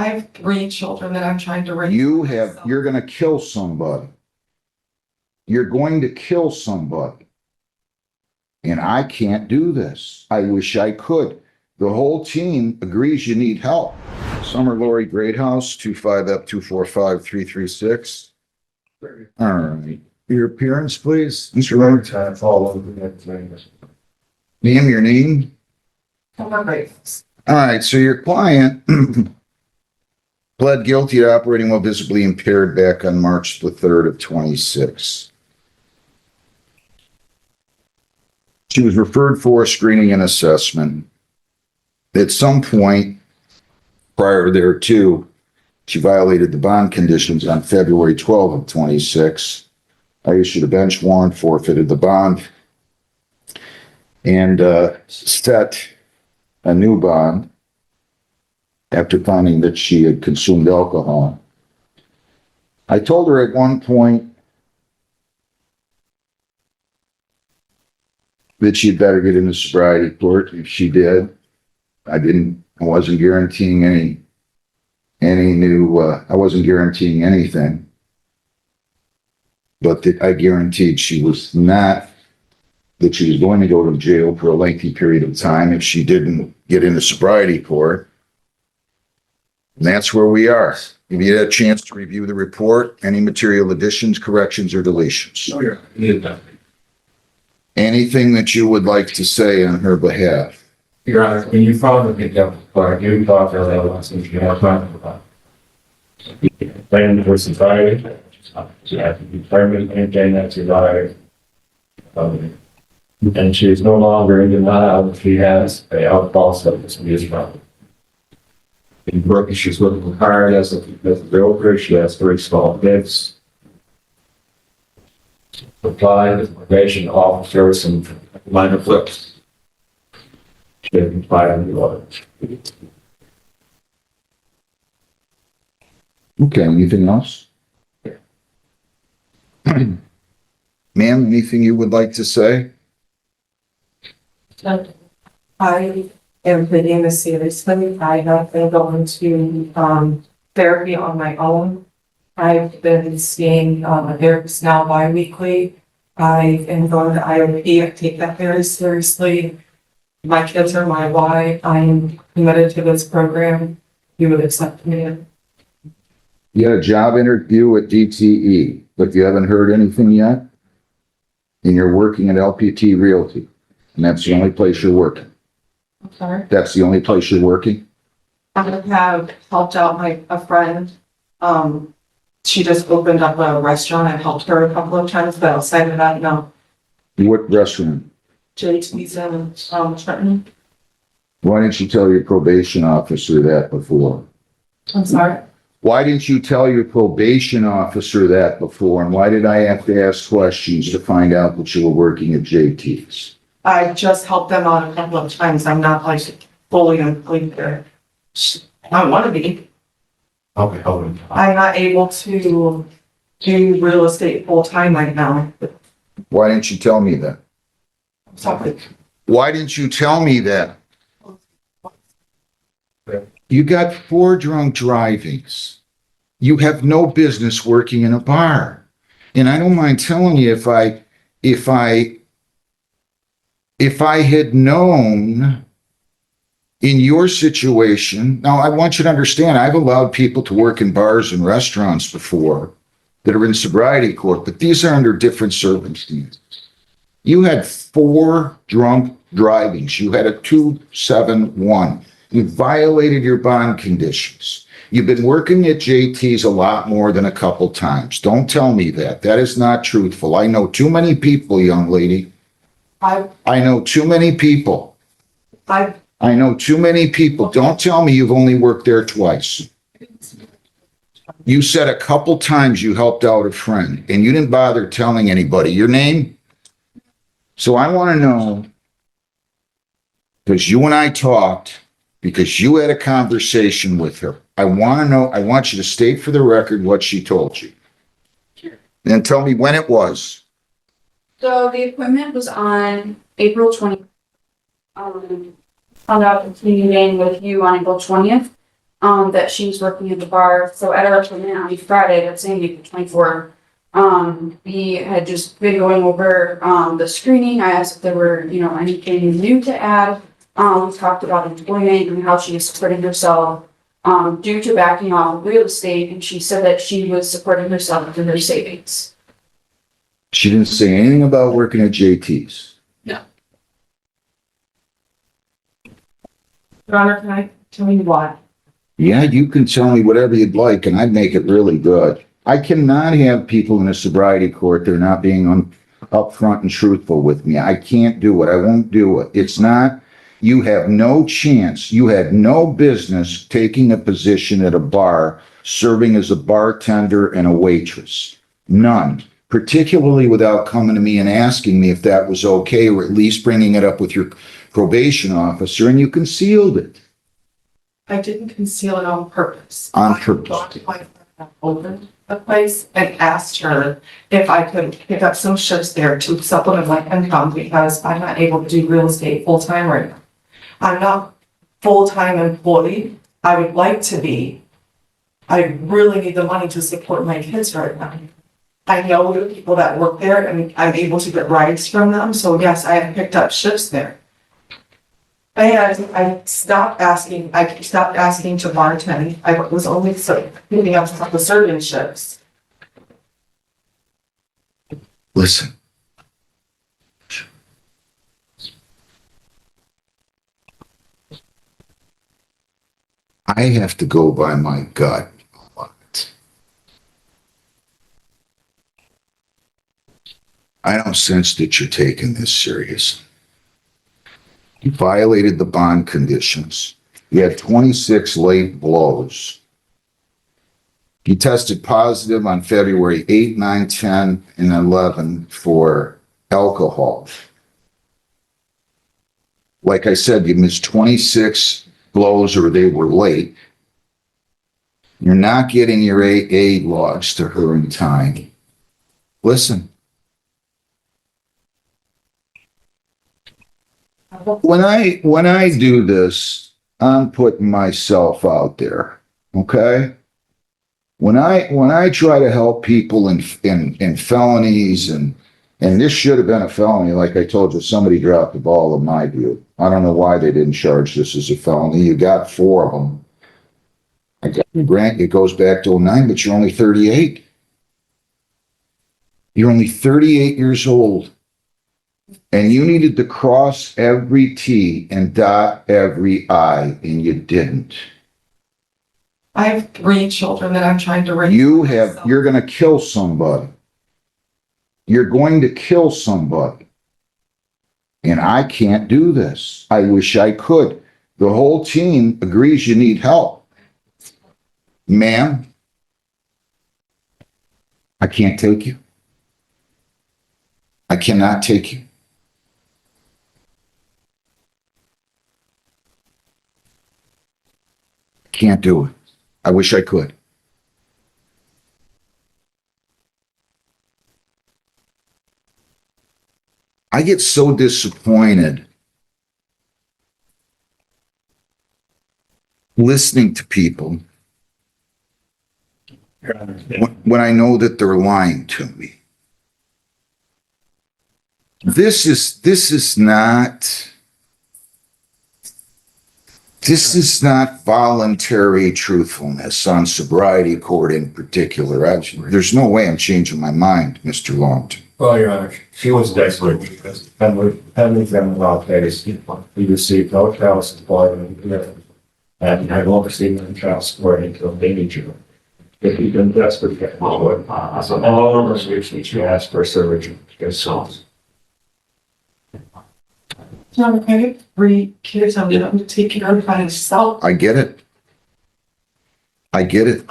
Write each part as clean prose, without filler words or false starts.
I have 3 children that I'm trying to raise. You're gonna kill somebody. You're going to kill somebody. And I can't do this. I wish I could. The whole team agrees you need help. Summer Lori Greathouse, 25F245-336. All right. Your appearance, please. Mr. Lori. Name, your name? Oh, my goodness. All right, so your client pled guilty to operating while visibly impaired back on March the 3rd of 26. She was referred for screening and assessment. At some point prior thereto, she violated the bond conditions on February 12th of 26. I issued a bench warrant, forfeited the bond, and set a new bond after finding that she had consumed alcohol. I told her at one point that she'd better get into sobriety court. If she did, I wasn't guaranteeing I wasn't guaranteeing anything, but I guaranteed that she was going to go to jail for a lengthy period of time if she didn't get into sobriety court. And that's where we are. If you had a chance to review the report, any material additions, corrections, or deletions. Anything that you would like to say on her behalf? Your Honor, when you filed the pickup report, you thought there was something you had talked about. Plan for sobriety, she had to determine anything that survived. And she is no longer in denial that she has a alcohol substance abuse problem. In work, she's working hard as a realtor. She has 3 small kids. Applied with probation officer some minor flips. She didn't comply on the order. Okay, anything else? Ma'am, anything you would like to say? I am taking this seriously. I have been going to therapy on my own. I've been seeing a therapist now bi-weekly. I am going to IOP. I take that very seriously. My kids are my why. I am committed to this program. You would accept me. You had a job interview at DTE, but you haven't heard anything yet? And you're working at LPT Realty, and that's the only place you're working? I'm sorry. That's the only place you're working? I have helped out a friend. She just opened up a restaurant. I've helped her a couple of times, but outside of that, no. What restaurant? JT's in Trenton. Why didn't you tell your probation officer that before? I'm sorry. Why didn't you tell your probation officer that before? And why did I have to ask questions to find out that you were working at JT's? I just helped them out a couple of times. I'm not like fully employed there. I want to be. Okay, hold on. I'm not able to do real estate full time right now. Why didn't you tell me that? I'm sorry. Why didn't you tell me that? You got 4 drunk drivings. You have no business working in a bar. And I don't mind telling you, if I had known in your situation, now I want you to understand, I've allowed people to work in bars and restaurants before that are in sobriety court, but these are under different circumstances. You had 4 drunk drivings. You had a 271. You violated your bond conditions. You've been working at JT's a lot more than a couple times. Don't tell me that. That is not truthful. I know too many people, young lady. I know too many people. I know too many people. Don't tell me you've only worked there twice. You said a couple times you helped out a friend, and you didn't bother telling anybody your name. So I want to know, because you and I talked, because you had a conversation with her. I want to know, I want you to state for the record what she told you. Sure. And tell me when it was. So the appointment was on April 20th. Found out it's meeting with you on April 20th. that she was working at the bar. So at our appointment on Friday, that's saying April 24th, we had just been going over, the screening. I asked if there were, anything new to add. We talked about employment and how she is supporting herself, due to backing off real estate. And she said that she was supporting herself through her savings. She didn't say anything about working at JT's. Your Honor, can I tell you what? Yeah, you can tell me whatever you'd like, and I'd make it really good. I cannot have people in a sobriety court that are not being upfront and truthful with me. I can't do it. I won't do it. It's not, you have no chance. You had no business taking a position at a bar, serving as a bartender and a waitress. None. Particularly without coming to me and asking me if that was okay, or at least bringing it up with your probation officer, and you concealed it. I didn't conceal it on purpose. On I purpose. brought my friend that opened the place and asked her if I could pick up some shifts there to supplement my income because I'm not able to do real estate full-time right now. I'm not full-time employed. I would like to be. I really need the money to support my kids right now. I know the people that work there and I'm able to get rides from them, so yes, I have picked up shifts there. And I stopped asking to bartend. I was only picking up the serving shifts. Listen. I have to go by my gut a lot. I don't sense that you're taking this serious. You violated the bond conditions. You had 26 late blows. You tested positive on February 8, 9, 10, and 11 for alcohol. Like I said, you missed 26 blows or they were late. You're not getting your AA logs to her in time. Listen. When I do this, I'm putting myself out there, okay? When I try to help people in felonies and this should have been a felony, like I told you, somebody dropped the ball in my view. I don't know why they didn't charge this as a felony. You got 4 of them. I got grant it goes back to 09, but you're only 38. You're only 38 years old. And you needed to cross every T and dot every I, and you didn't. I have 3 children that I'm trying to raise. You're gonna kill somebody. You're going to kill somebody. And I can't do this. I wish I could. The whole team agrees you need help. Ma'am, I can't take you. I cannot take you. Can't do it. I wish I could. I get so disappointed listening to people when I know that they're lying to me. This is not voluntary truthfulness on sobriety court in particular. There's no way I'm changing my mind, Mr. Longton. Well, Your Honor, she was desperate because family law case, we received no child support and I've overseen the child support until they need you. If you've been desperate, all of us we ask for a surgery because so. John, I have 3 kids. I'm going to take care of myself. I get it. I get it.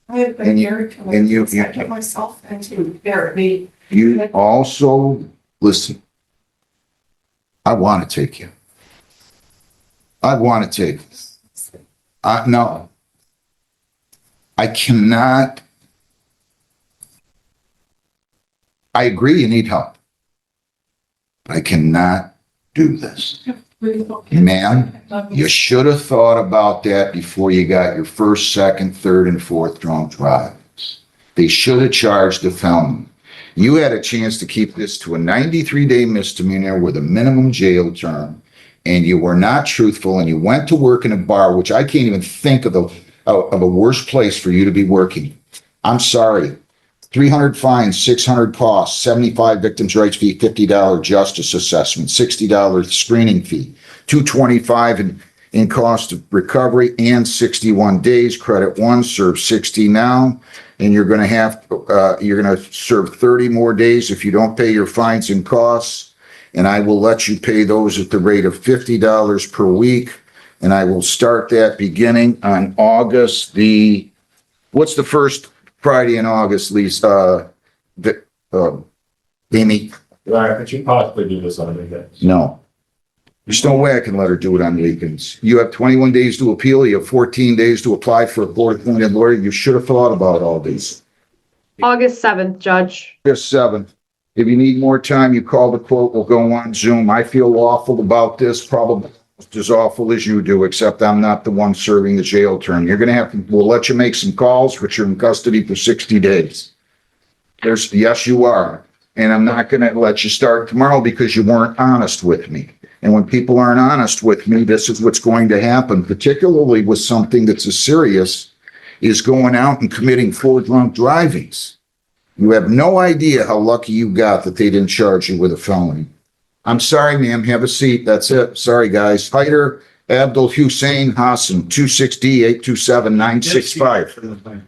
I have been very committed. I get myself into therapy. You also, listen, I want to take you. I want to take you. No. I cannot. I agree you need help. But I cannot do this. Ma'am, you should have thought about that before you got your first, second, third, and fourth drunk drivers. They should have charged a felon. You had a chance to keep this to a 93-day misdemeanor with a minimum jail term, and you were not truthful, and you went to work in a bar, which I can't even think of a worse place for you to be working. I'm sorry. 300 fines, 600 costs, 75 victims' rights fee, $50 justice assessment, $60 screening fee, $225 in cost of recovery, and 61 days. Credit one, serve 60 now, and you're going to serve 30 more days if you don't pay your fines and costs. And I will let you pay those at the rate of $50 per week. And I will start that beginning on August what's the first Friday in August, Lisa? Amy? Could you possibly do this on a weekend? No. There's no way I can let her do it on weekends. You have 21 days to appeal. You have 14 days to apply for a court-appointed lawyer. You should have thought about all these. August 7th, Judge. August 7th. If you need more time, you call the quote. We'll go on Zoom. I feel awful about this, probably as awful as you do, except I'm not the one serving the jail term. You're going to we'll let you make some calls, but you're in custody for 60 days. Yes, you are. And I'm not going to let you start tomorrow because you weren't honest with me. And when people aren't honest with me, this is what's going to happen, particularly with something that's as serious as going out and committing 4 drunk drivings. You have no idea how lucky you got that they didn't charge you with a felony. I'm sorry, ma'am. Have a seat. That's it. Sorry, guys. Haider Abdul Hussein Hassan, 26D 827-965.